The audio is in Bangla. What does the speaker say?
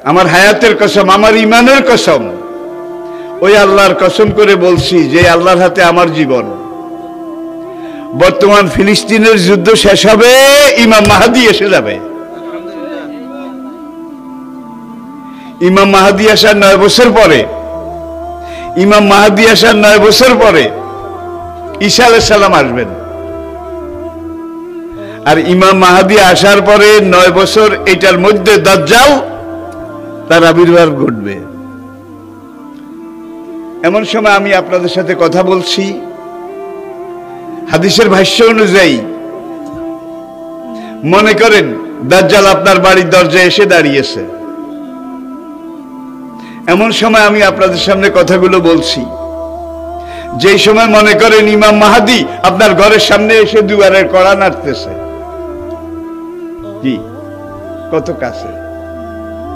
আমার হায়াতের কসম, আমার ইমানের কসম, ওই আল্লাহর কসম করে বলছি যে আল্লাহর হাতে আমার জীবন। বর্তমান ফিলিস্তিনের যুদ্ধ শেষ হবে, ইমাম মাহদী এসে যাবে। ইমাম মাহদী আসার 9 বছর পরে, ইমাম মাহদী আসার 9 বছর পরে ঈসা আলাইহিস সালাম আসবেন। আর ইমাম মাহদী আসার পরে 9 বছর এটার মধ্যে দাজ্জাল তার আবির্ভাব ঘটবে। এমন সময় আমি আপনাদের সাথে কথা বলছি, হাদিসের ভাষ্য অনুযায়ী মনে করেন দাজ্জাল আপনার বাড়ির দরজায় এসে দাঁড়িয়েছে। এমন সময় আমি আপনাদের সামনে কথাগুলো বলছি, যেই সময় মনে করেন ইমাম মাহদী আপনার ঘরের সামনে এসে দুয়ারের কড়া নাড়তেছে। কি কত কাছে!